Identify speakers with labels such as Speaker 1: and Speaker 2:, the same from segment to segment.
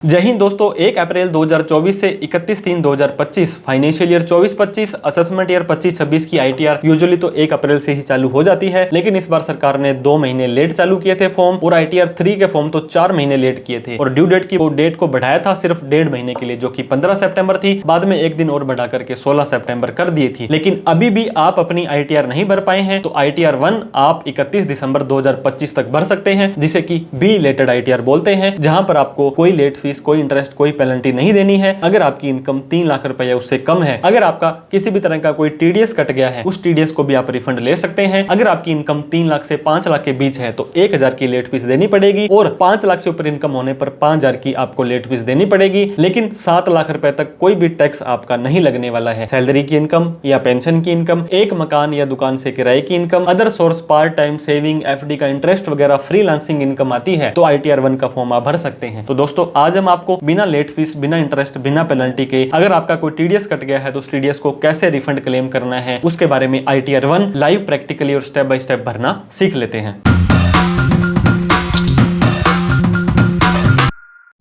Speaker 1: जय हिंद दोस्तों, 1 अप्रैल 2024 से 31/3/2025 फाइनेंशियल ईयर 24-25 असेसमेंट ईयर 25-26 की आईटीआर यूजुअली तो 1 अप्रैल से ही चालू हो जाती है, लेकिन इस बार सरकार ने 2 महीने लेट चालू किए थे फॉर्म और आईटीआर 3 के फॉर्म तो 4 महीने लेट किए थे और ड्यू डेट की वो डेट को बढ़ाया था सिर्फ 1.5 महीने के लिए, जो कि 15 सितंबर थी। बाद में एक दिन और बढ़ा करके 16 सितंबर कर दिए थी। लेकिन अभी भी आप अपनी आईटीआर नहीं भर पाए हैं तो आईटीआर 1 आप 31 दिसंबर 2025 तक भर सकते हैं, जिसे कि बी रिलेटेड आईटीआर बोलते हैं, जहां पर आपको कोई लेट फीस, कोई इंटरेस्ट, कोई पेनल्टी नहीं देनी है। अगर आपकी इनकम 3 लाख रुपए या उससे कम है, अगर आपका किसी भी तरह का कोई टीडीएस कट गया है, उस टीडीएस को भी आप रिफंड ले सकते हैं। अगर आपकी इनकम 3 लाख से 5 लाख के बीच है तो 1000 की लेट फीस देनी पड़ेगी और 5 लाख से ऊपर इनकम होने पर 5000 की आपको लेट फीस देनी पड़ेगी। लेकिन 7 लाख रुपए तक कोई भी टैक्स आपका नहीं लगने वाला है। सैलरी की इनकम या पेंशन की इनकम, एक मकान या दुकान से किराए की income, other source, part time saving, FD का इंटरेस्ट वगैरह, फ्रीलांसिंग इनकम आती है तो आईटीआर 1 का फॉर्म आप भर सकते हैं। तो दोस्तों, आज हम आपको बिना लेट फीस, बिना इंटरेस्ट, बिना पेनल्टी के अगर आपका कोई टीडीएस कट गया है तो उस टीडीएस को कैसे रिफंड क्लेम करना है उसके बारे में आईटीआर 1 लाइव प्रैक्टिकली और स्टेप बाय स्टेप भरना सीख लेते हैं।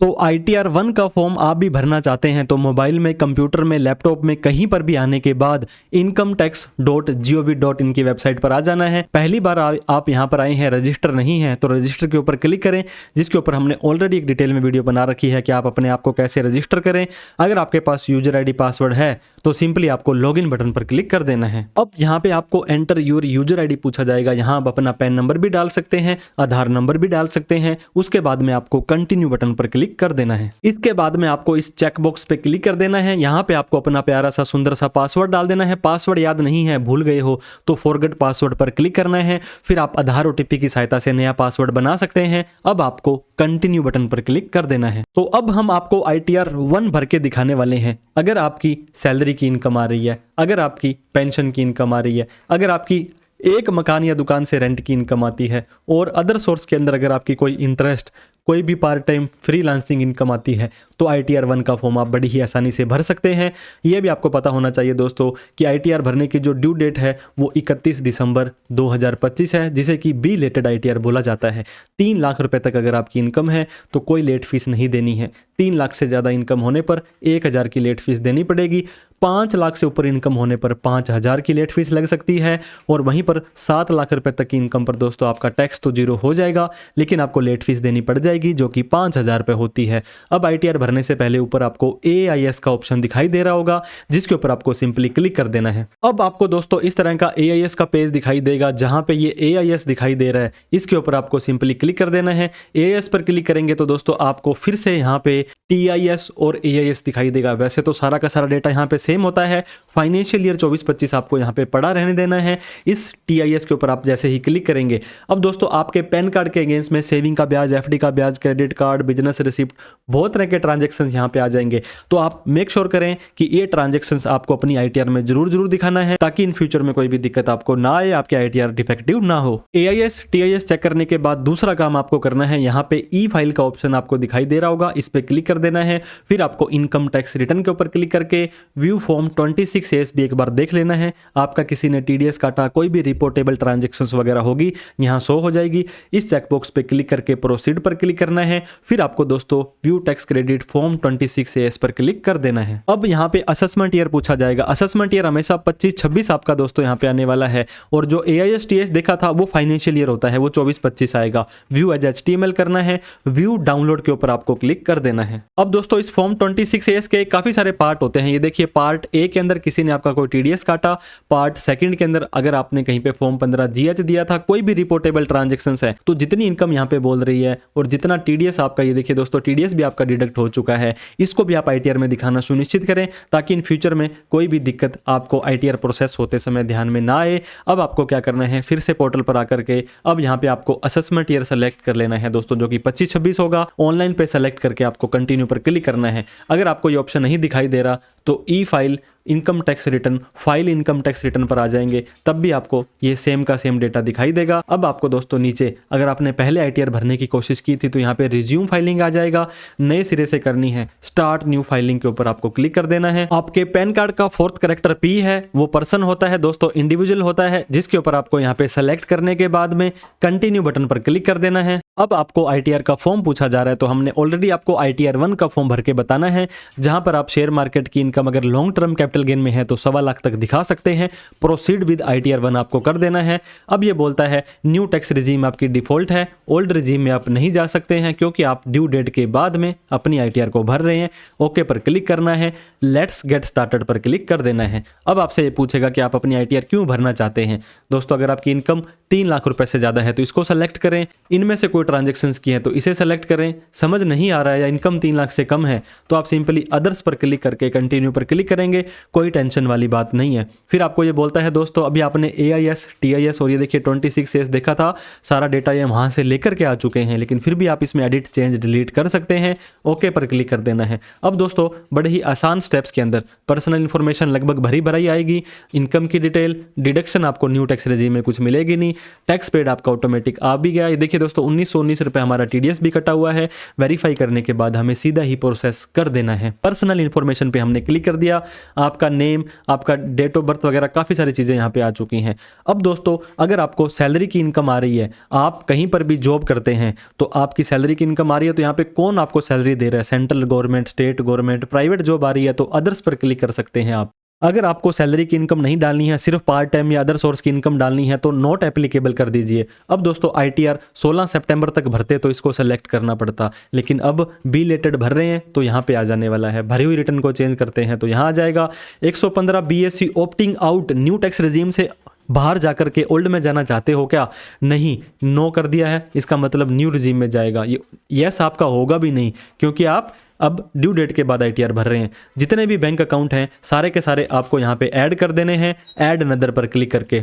Speaker 1: तो आईटीआर 1 का फॉर्म आप भी भरना चाहते हैं तो मोबाइल में, कंप्यूटर में, लैपटॉप में कहीं पर भी आने के बाद incometax.gov.in की वेबसाइट पर आ जाना है। पहली बार आप यहां पर आए हैं, रजिस्टर नहीं है तो रजिस्टर के ऊपर क्लिक करें, जिसके ऊपर हमने ऑलरेडी एक डिटेल में वीडियो बना रखी है कि आप अपने आप को कैसे रजिस्टर करें। अगर आपके पास यूजर आईडी पासवर्ड है तो सिंपली आपको लॉगिन बटन पर क्लिक कर देना है। अब यहाँ पे आपको एंटर योर यूजर आईडी पूछा जाएगा। यहाँ आप अपना पैन नंबर भी डाल सकते हैं, आधार नंबर भी डाल सकते हैं। उसके बाद में आपको कंटिन्यू बटन पर क्लिक कर देना है। इसके बाद में आपको इस चेक बॉक्स पे क्लिक कर देना है। यहाँ पे आपको अपना प्यारा सा सुंदर सा पासवर्ड डाल देना है। पासवर्ड याद नहीं है, भूल गए हो तो फॉरगेट पासवर्ड पर क्लिक करना है। फिर आप आधार ओटीपी की सहायता से नया पासवर्ड बना सकते हैं। अब आपको कंटिन्यू बटन पर क्लिक कर देना है। तो अब हम आपको आईटीआर 1 भर के दिखाने वाले हैं। अगर आपकी सैलरी की इनकम आ रही है, अगर आपकी पेंशन की इनकम आ रही है, अगर आपकी एक मकान या दुकान से रेंट की इनकम आती है और अदर सोर्स के अंदर अगर आपकी कोई इंटरेस्ट, कोई भी पार्ट टाइम फ्रीलांसिंग इनकम आती है तो आईटीआर 1 का फॉर्म आप बड़ी ही आसानी से भर सकते हैं। यह भी आपको पता होना चाहिए दोस्तों कि आईटीआर भरने की जो ड्यू डेट है वो 31 दिसंबर 2025 है, जिसे कि बी रिलेटेड आईटीआर बोला जाता है। 3 लाख रुपए तक अगर आपकी इनकम है तो कोई लेट फीस नहीं देनी है। 3 लाख से ज़्यादा इनकम होने पर 1000 की लेट फीस देनी पड़ेगी। 5 लाख से ऊपर इनकम होने पर 5000 की लेट फीस लग सकती है और वहीं पर 7 लाख रुपए तक की इनकम पर दोस्तों आपका टैक्स तो जीरो हो जाएगा, लेकिन आपको लेट फीस देनी पड़ जाएगी जो कि 5000 रुपए होती है। अब आईटीआर भरने से पहले ऊपर आपको एआईएस का ऑप्शन दिखाई दे रहा होगा, जिसके ऊपर आपको सिंपली क्लिक कर देना है। अब आपको दोस्तों इस तरह का एआईएस का पेज दिखाई देगा, जहां पे ये एआईएस दिखाई दे रहा है, इसके ऊपर आपको सिंपली क्लिक कर देना है। एआईएस पर क्लिक करेंगे तो दोस्तों आपको फिर से यहाँ पे टीआईएस और एआईएस दिखाई देगा। वैसे तो सारा का सारा डेटा यहाँ पे सेम होता है। फाइनेंशियल ईयर 24-25 आपको यहाँ पे पड़ा रहने देना है। इस टीआईएस के ऊपर आप जैसे ही क्लिक करेंगे, अब दोस्तों आपके पैन कार्ड के अगेंस्ट में सेविंग का ब्याज, एफडी का ब्याज, क्रेडिट कार्ड, बिजनेस रिसिप्ट, बहुत तरह के ट्रांजेक्शन यहाँ पे आ जाएंगे। तो आप मेक श्योर करें कि ये ट्रांजेक्शन आपको अपनी आईटीआर में जरूर दिखाना है, ताकि इन फ्यूचर में कोई भी दिक्कत आपको ना आए, आपके आईटीआर डिफेक्टिव ना हो। एआईएस, टीआईएस चेक करने के बाद दूसरा काम आपको करना है, यहाँ पे ई फाइल का ऑप्शन आपको दिखाई दे रहा होगा, इस पे क्लिक कर देना है। फिर आपको इनकम टैक्स रिटर्न के ऊपर क्लिक करके व्यू फॉर्म 26 भी एक बार देख लेना है। आपका किसी ने टीडीएस काटा, कोई भी रिपोर्टेबल ट्रांजैक्शंस वगैरह होगी यहाँ शो हो जाएगी। इस चेकबॉक्स पे क्लिक करके प्रोसीड पर क्लिक करना है। फिर आपको दोस्तों व्यू टैक्स क्रेडिट फॉर्म 26 पर क्लिक कर देना है। अब यहाँ पे असेसमेंट ईयर पूछा जाएगा। असेसमेंट ईयर हमेशा 25-26 आपका दोस्तों यहाँ पे आने वाला है, और जो एआईएस टीएस देखा था वो फाइनेंशियल ईयर होता है, वो 24-25 आएगा। व्यू एज एचटीएमएल करना है, व्यू डाउनलोड के ऊपर आपको क्लिक कर देना है। अब दोस्तों इस फॉर्म 26 के काफी सारे पार्ट होते हैं। ये देखिए, पार्ट ए के अंदर किसी ने आपका कोई टीडीएस काटा, पार्ट सेकंड के अंदर अगर आपने कहीं पे फॉर्म 15 जीएच दिया था, कोई भी रिपोर्टेबल ट्रांजैक्शंस है तो जितनी इनकम यहाँ पे बोल रही है और जितना टीडीएस आपका, ये देखिए दोस्तों टीडीएस भी आपका डिडक्ट हो चुका है, इसको भी आप आईटीआर में दिखाना सुनिश्चित करें, ताकि इन फ्यूचर में कोई भी दिक्कत आपको आईटीआर प्रोसेस होते समय ध्यान में ना आए। अब आपको क्या करना है, फिर से पोर्टल पर आकर के अब यहाँ पे आपको असेसमेंट ईयर सेलेक्ट कर लेना है दोस्तों, जो कि 25-26 होगा। ऑनलाइन पे सेलेक्ट करके आपको कंटिन्यू पर क्लिक करना है। अगर आपको ये ऑप्शन नहीं दिखाई दे रहा तो e file income tax return, file income tax return पर आ जाएंगे, तब भी आपको ये सेम का सेम डेटा दिखाई देगा। अब आपको दोस्तों नीचे अगर आपने पहले आईटीआर भरने की कोशिश की थी तो यहाँ पे रिज्यूम फाइलिंग आ जाएगा, नए सिरे से करनी है, स्टार्ट न्यू फाइलिंग के ऊपर आपको क्लिक कर देना है। आपके पैन कार्ड का 4th कैरेक्टर पी है, वो पर्सन होता है दोस्तों, इंडिविजुअल होता है, जिसके ऊपर आपको यहाँ पे सेलेक्ट करने के बाद में कंटिन्यू बटन पर क्लिक कर देना है। अब आपको ITR का फॉर्म पूछा जा रहा है, तो हमने ऑलरेडी आपको ITR 1 का फॉर्म भर के बताना है, जहां पर आप शेयर मार्केट की इनकम अगर लॉन्ग टर्म कैपिटल गेन में है तो 1.25 लाख तक दिखा सकते हैं। प्रोसीड विद ITR 1 आपको कर देना है। अब ये बोलता है न्यू टैक्स रिजीम आपकी डिफॉल्ट है, ओल्ड रिजीम में आप नहीं जा सकते हैं क्योंकि आप ड्यू डेट के बाद में अपनी ITR को भर रहे हैं। ओके पर क्लिक करना है, लेट्स गेट स्टार्टेड पर क्लिक कर देना है। अब आपसे ये पूछेगा कि आप अपनी ITR क्यों भरना चाहते हैं। दोस्तों अगर आपकी इनकम 3 लाख रुपए से ज़्यादा है तो इसको सेलेक्ट करें, इनमें से कोई ट्रांजेक्शन्स की हैं तो इसे सेलेक्ट करें, समझ नहीं आ रहा है या इनकम 3 लाख से कम है तो आप सिंपली अदर्स पर क्लिक करके कंटिन्यू पर क्लिक करेंगे, कोई टेंशन वाली बात नहीं है। फिर आपको ये बोलता है दोस्तों अभी आपने AIS, TIS और ये देखिए 26 देखा था, सारा डेटा ये वहाँ से लेकर के आ चुके हैं, लेकिन फिर भी आप इसमें एडिट चेंज डिलीट कर सकते हैं। ओके पर क्लिक कर देना है। अब दोस्तों बड़े ही आसान स्टेप्स के अंदर पर्सनल इन्फॉर्मेशन लगभग भरी भराई आएगी, इनकम की डिटेल, डिडक्शन आपको न्यू टैक्स रेजिम में कुछ मिलेगी नहीं, टैक्स पेड आपका ऑटोमेटिक आ भी गया। ये देखिए दोस्तों 1919 रुपये हमारा TDS भी कटा हुआ है। वेरीफाई करने के बाद हमें सीधा ही प्रोसेस कर देना है। पर्सनल इन्फॉर्मेशन पे हमने क्लिक कर दिया, आपका नेम, आपका डेट ऑफ बर्थ वगैरह काफ़ी सारी चीज़ें यहाँ पे आ चुकी हैं। अब दोस्तों अगर आपको सैलरी की इनकम आ रही है, आप कहीं पर भी जॉब करते हैं तो आपकी सैलरी की इनकम आ रही है, तो यहाँ पे कौन आपको सैलरी दे रहा है, central government, state government, private job आ रही है तो अदर्स पर क्लिक कर सकते हैं आप। अगर आपको सैलरी की इनकम नहीं डालनी है, सिर्फ पार्ट टाइम या अदर सोर्स की इनकम डालनी है तो नॉट एप्लीकेबल कर दीजिए। अब दोस्तों ITR 16 सितंबर तक भरते तो इसको सेलेक्ट करना पड़ता, लेकिन अब बी लेटेड भर रहे हैं तो यहाँ पे आ जाने वाला है। भरी हुई रिटर्न को चेंज करते हैं तो यहाँ आ जाएगा। 115 BSc opting out, new tax regime से बाहर जाकर के ओल्ड में जाना चाहते हो क्या? नहीं, नो कर दिया है, इसका मतलब न्यू रिजीम में जाएगा। ये यस आपका होगा भी नहीं क्योंकि आप अब ड्यू डेट के बाद ITR भर रहे हैं। जितने भी बैंक अकाउंट हैं सारे के सारे आपको यहाँ पे ऐड कर देने हैं, ऐड अनदर पर क्लिक करके,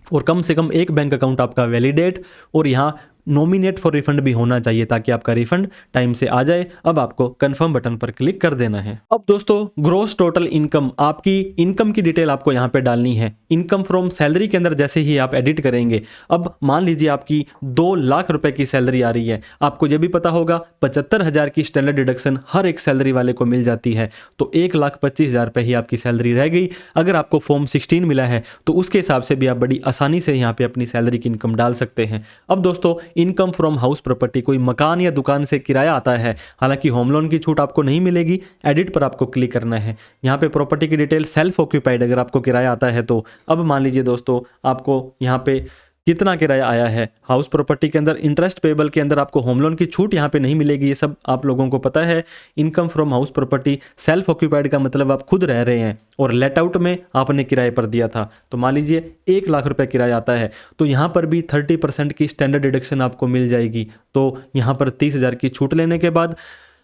Speaker 1: और कम से कम एक बैंक अकाउंट आपका वैलिडेट और यहाँ नॉमिनेट फॉर रिफंड भी होना चाहिए ताकि आपका रिफंड टाइम से आ जाए। अब आपको कंफर्म बटन पर क्लिक कर देना है। अब दोस्तों ग्रोस टोटल इनकम, आपकी इनकम की डिटेल आपको यहाँ पे डालनी है। इनकम फ्रॉम सैलरी के अंदर जैसे ही आप एडिट करेंगे, अब मान लीजिए आपकी 2 लाख रुपए की सैलरी आ रही है, आपको ये भी पता होगा 75,000 की स्टैंडर्ड डिडक्शन हर एक सैलरी वाले को मिल जाती है, तो 1,25,000 रुपये ही आपकी सैलरी रह गई। अगर आपको फॉर्म 16 मिला है तो उसके हिसाब से भी आप बड़ी आसानी से यहाँ पे अपनी सैलरी की इनकम डाल सकते हैं। अब दोस्तों इनकम फ्रॉम हाउस प्रॉपर्टी, कोई मकान या दुकान से किराया आता है, हालांकि होम लोन की छूट आपको नहीं मिलेगी। एडिट पर आपको क्लिक करना है। यहाँ पे प्रॉपर्टी की डिटेल सेल्फ ऑक्यूपाइड, अगर आपको किराया आता है तो। अब मान लीजिए दोस्तों आपको यहाँ पे कितना किराया आया है, हाउस प्रॉपर्टी के अंदर इंटरेस्ट पेबल के अंदर आपको होम लोन की छूट यहाँ पे नहीं मिलेगी, ये सब आप लोगों को पता है। Income from house property self occupied का मतलब आप खुद रह रहे हैं और लेट आउट में आपने किराए पर दिया था, तो मान लीजिए 1 लाख रुपए किराया आता है तो यहाँ पर भी 30% की स्टैंडर्ड डिडक्शन आपको मिल जाएगी। तो यहाँ पर 30,000 की छूट लेने के बाद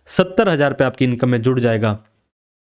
Speaker 1: 70,000 रुपये आपकी इनकम में जुड़ जाएगा।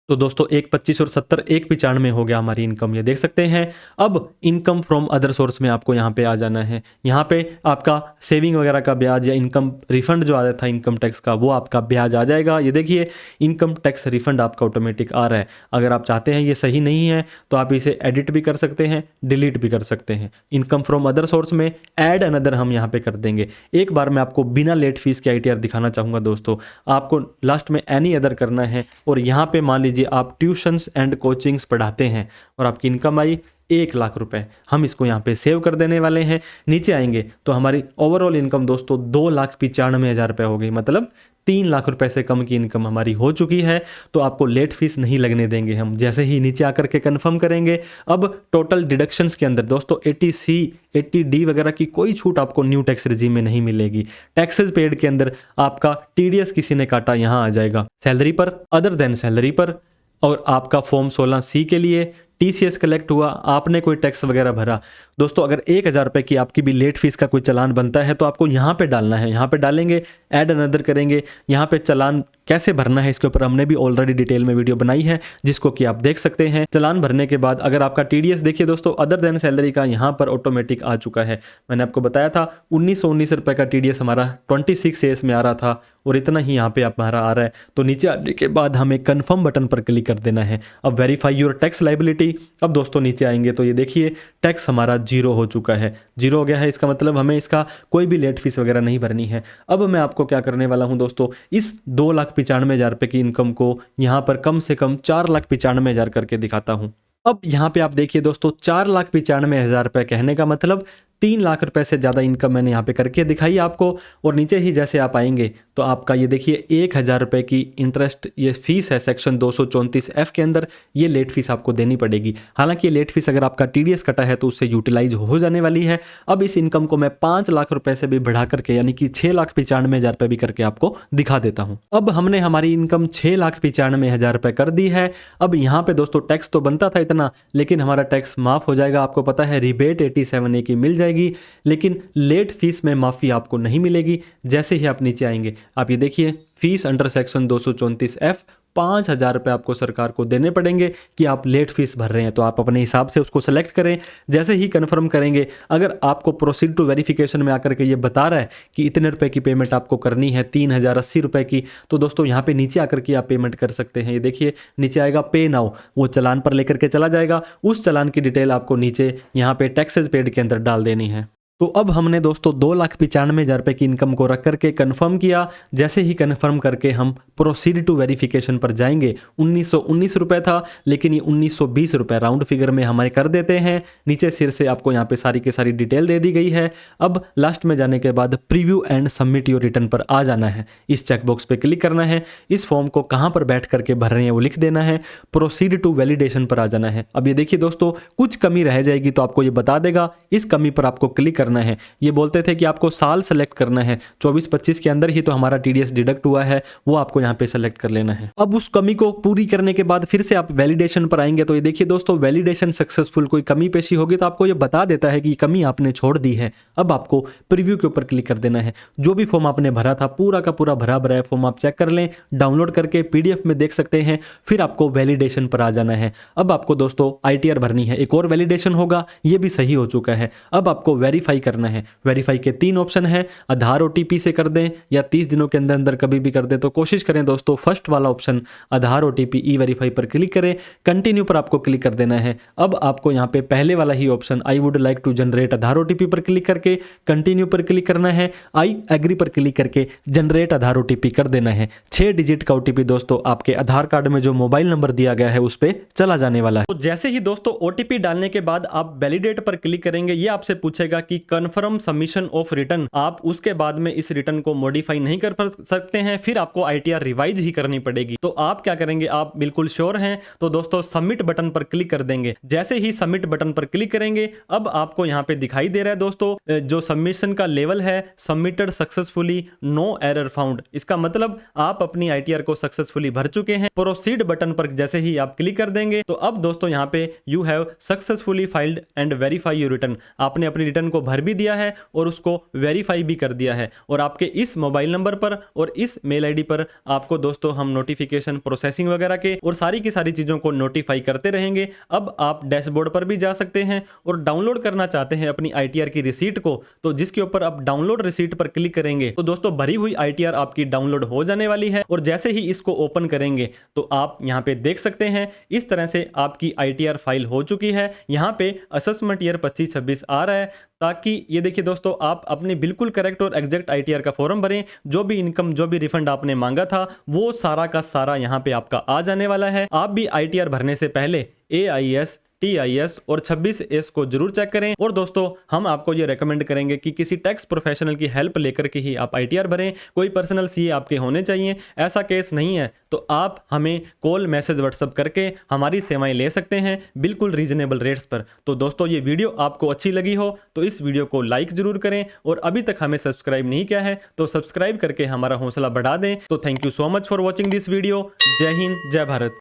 Speaker 1: तो दोस्तों 1,25 और 70 1,95 हो गया हमारी इनकम, ये देख सकते हैं। अब इनकम फ्रॉम अदर सोर्स में आपको यहाँ पे आ जाना है। यहाँ पे आपका सेविंग वगैरह का ब्याज या इनकम रिफंड जो आया था इनकम टैक्स का, वो आपका ब्याज आ जाएगा। ये देखिए इनकम टैक्स रिफंड आपका ऑटोमेटिक आ रहा है। अगर आप चाहते हैं ये सही नहीं है तो आप इसे एडिट भी कर सकते हैं, डिलीट भी कर सकते हैं। इनकम फ्रॉम अदर सोर्स में ऐड अनदर हम यहाँ पे कर देंगे। एक बार मैं आपको बिना लेट फीस के ITR दिखाना चाहूँगा दोस्तों। आपको लास्ट में एनी अदर करना है और यहाँ पे मान लीजिए आप ट्यूशंस एंड कोचिंग्स पढ़ाते हैं और आपकी इनकम आई 1 लाख रुपए, हम इसको यहाँ पे सेव कर देने वाले हैं। नीचे आएंगे तो हमारी ओवरऑल इनकम दोस्तों 2,95,000 रुपये हो गई, मतलब 3 लाख रुपए से कम की इनकम हमारी हो चुकी है। तो आपको लेट फीस नहीं लगने देंगे हम, जैसे ही नीचे आकर के कंफर्म करेंगे। अब टोटल डिडक्शंस के अंदर दोस्तों 80C 80D वगैरह की कोई छूट आपको न्यू टैक्स रिजीम में नहीं मिलेगी। टैक्सेस पेड के अंदर आपका TDS किसी ने काटा, यहाँ आ जाएगा सैलरी पर, अदर देन सैलरी पर, और आपका फॉर्म 16C के लिए TCS कलेक्ट हुआ, आपने कोई टैक्स वगैरह भरा। दोस्तों अगर 1,000 रुपये की आपकी भी लेट फीस का कोई चालान बनता है तो आपको यहाँ पे डालना है। यहाँ पे डालेंगे, ऐड अनदर करेंगे। यहाँ पे चालान कैसे भरना है इसके ऊपर हमने भी ऑलरेडी डिटेल में वीडियो बनाई है, जिसको कि आप देख सकते हैं। चालान भरने के बाद अगर आपका TDS देखिए दोस्तों अदर देन सैलरी का यहाँ पर ऑटोमेटिक आ चुका है। मैंने आपको बताया था 1919 रुपये का TDS हमारा 26 AS में आ रहा था और इतना ही यहाँ पे हमारा आ रहा है। तो नीचे आने के बाद हमें कन्फर्म बटन पर क्लिक कर देना है। अब वेरीफाई योर टैक्स लाइबिलिटी। अब दोस्तों नीचे आएंगे तो ये देखिए टैक्स हमारा 0 हो चुका है, 0 हो गया है। इसका मतलब हमें इसका कोई भी लेट फीस वगैरह नहीं भरनी है। अब मैं आपको क्या करने वाला हूं दोस्तों, इस 2,95,000 रुपये की इनकम को यहाँ पर कम से कम 4,95,000 करके दिखाता हूँ। अब यहाँ पे आप देखिए दोस्तों 4,95,000 रुपये कहने का मतलब 3 लाख रुपए से ज़्यादा इनकम मैंने यहाँ पे करके दिखाई आपको। और नीचे ही जैसे आप आएंगे तो आपका ये देखिए 1000 रुपये की इंटरेस्ट ये फीस है सेक्शन 234F के अंदर, ये लेट फीस आपको देनी पड़ेगी। हालांकि ये लेट फीस अगर आपका TDS कटा है तो उससे यूटिलाइज हो जाने वाली है। अब इस इनकम को मैं 5 लाख रुपए से भी बढ़ा करके यानी कि 6,95,000 रुपये भी करके आपको दिखा देता हूँ। अब हमने हमारी इनकम 6,95,000 रुपये कर दी है। अब यहाँ पे दोस्तों टैक्स तो बनता था इतना, लेकिन हमारा टैक्स माफ़ हो जाएगा। आपको पता है रिबेट 87A की मिल जाएगी, लेकिन लेट फीस में माफ़ी आपको नहीं मिलेगी। जैसे ही आप नीचे आएंगे आप ये देखिए फीस अंडर सेक्शन 234F 5,000 रुपये आपको सरकार को देने पड़ेंगे कि आप लेट फीस भर रहे हैं। तो आप अपने हिसाब से उसको सेलेक्ट करें। जैसे ही कन्फर्म करेंगे, अगर आपको प्रोसीड टू वेरिफिकेशन में आकर के ये बता रहा है कि इतने रुपए की पेमेंट आपको करनी है 3,080 रुपये की, तो दोस्तों यहाँ पे नीचे आकर के आप पेमेंट कर सकते हैं। ये देखिए नीचे आएगा पे नाउ, वो चालान पर लेकर के चला जाएगा। उस चालान की डिटेल आपको नीचे यहाँ पे टैक्सेस पेड के अंदर डाल देनी है। तो अब हमने दोस्तों 2,95,000 रुपये की इनकम को रख करके कंफर्म किया। जैसे ही कंफर्म करके हम प्रोसीड टू वेरिफिकेशन पर जाएंगे, 1919 रुपये था, लेकिन ये 1920 रुपये राउंड फिगर में हमारे कर देते हैं। नीचे सिर से आपको यहाँ पे सारी की सारी डिटेल दे दी गई है। अब लास्ट में जाने के बाद preview and submit your return पर आ जाना है। इस चेकबॉक्स पे क्लिक करना है। इस फॉर्म को कहाँ पर बैठ करके भर रहे हैं वो लिख देना है। प्रोसीड टू वैलिडेशन पर आ जाना है। अब ये देखिए दोस्तों कुछ कमी रह जाएगी तो आपको ये बता देगा। इस कमी पर आपको क्लिक करना है। ये बोलते थे कि आपको साल सेलेक्ट करना है, 24-25 के अंदर ही तो हमारा TDS डिडक्ट हुआ है, वो आपको यहाँ पे सेलेक्ट कर लेना है। अब उस कमी को पूरी करने के बाद फिर से आप वैलिडेशन पर आएंगे तो ये देखिए दोस्तों वैलिडेशन सक्सेसफुल। कोई कमी पेशी होगी तो आपको ये बता देता है कि कमी आपने छोड़ दी है। अब आपको प्रीव्यू के ऊपर क्लिक कर देना है। जो भी फॉर्म आपने भरा था पूरा का पूरा भरा भरा है फॉर्म आप चेक कर लें, डाउनलोड करके PDF में देख सकते हैं। फिर आपको वैलिडेशन पर आ जाना है। अब आपको दोस्तों ITR भरनी है। एक और वैलिडेशन होगा, ये भी सही हो चुका है। अब आपको वेरीफाई करना है। वेरीफाई के 3 ऑप्शन है, आधार OTP से कर दें या 30 दिनों के अंदर अंदर कभी भी कर दें। तो कोशिश करें दोस्तों फर्स्ट वाला ऑप्शन आधार OTP E-वेरीफाई पर क्लिक करें। कंटिन्यू पर आपको क्लिक कर देना है। अब आपको यहाँ पे पहले वाला ही option I would like to generate Aadhaar OTP पर क्लिक करके कंटिन्यू पर क्लिक करना है। आई एग्री पर क्लिक करके जनरेट आधार OTP कर देना है। 6 डिजिट का OTP दोस्तों आपके आधार कार्ड में जो मोबाइल नंबर दिया गया है उस पर चला जाने वाला है। तो जैसे ही दोस्तों OTP डालने के बाद आप वैलिडेट पर क्लिक करेंगे, ये आपसे पूछेगा कि कन्फर्म सबमिशन ऑफ रिटर्न। आप उसके बाद में इस रिटर्न को मॉडिफाई नहीं कर सकते हैं, फिर आपको ITR रिवाइज ही करनी पड़ेगी। तो आप क्या करेंगे, आप बिल्कुल श्योर हैं तो दोस्तों सबमिट बटन पर क्लिक कर देंगे। जैसे ही सबमिट बटन पर क्लिक करेंगे, अब आपको यहां पे दिखाई दे रहा है दोस्तों जो सबमिशन का लेवल है, submitted successfully, no error found. इसका मतलब आप अपनी ITR को सक्सेसफुली भर चुके हैं। प्रोसीड बटन पर जैसे ही आप क्लिक कर देंगे तो अब दोस्तों यहां पे you have successfully filed and verify your return. आपने अपनी रिटर्न को भर भी दिया है और उसको वेरीफाई भी कर दिया है। और आपके इस मोबाइल नंबर पर और इस मेल ID पर आपको दोस्तों हम नोटिफिकेशन प्रोसेसिंग वगैरह के और सारी की सारी चीजों को नोटिफाई करते रहेंगे। अब आप डैशबोर्ड पर भी जा सकते हैं और डाउनलोड करना चाहते हैं अपनी ITR की रिसीट को, तो जिसके ऊपर आप डाउनलोड रिसीट पर क्लिक करेंगे तो दोस्तों भरी हुई ITR आपकी डाउनलोड हो जाने वाली है। और जैसे ही इसको ओपन करेंगे तो आप यहां पे देख सकते हैं इस तरह से आपकी ITR फाइल हो चुकी है। यहां पे असेसमेंट ईयर 25-26 आ रहा है, ताकि ये देखिए दोस्तों आप अपनी बिल्कुल करेक्ट और एग्जैक्ट ITR का फॉर्म भरें। जो भी इनकम जो भी रिफंड आपने मांगा था वो सारा का सारा यहाँ पे आपका आ जाने वाला है। आप भी ITR भरने से पहले AIS, TIS और 26S को जरूर चेक करें। और दोस्तों हम आपको ये रेकमेंड करेंगे कि किसी टैक्स प्रोफेशनल की हेल्प लेकर के ही आप ITR भरें। कोई पर्सनल CA आपके होने चाहिए। ऐसा केस नहीं है तो आप हमें कॉल, मैसेज, व्हाट्सअप करके हमारी सेवाएं ले सकते हैं बिल्कुल रीजनेबल रेट्स पर। तो दोस्तों ये वीडियो आपको अच्छी लगी हो तो इस वीडियो को लाइक जरूर करें और अभी तक हमें सब्सक्राइब नहीं किया है तो सब्सक्राइब करके हमारा हौसला बढ़ा दें। तो thank you so much for watching this video. जय हिंद, जय भारत।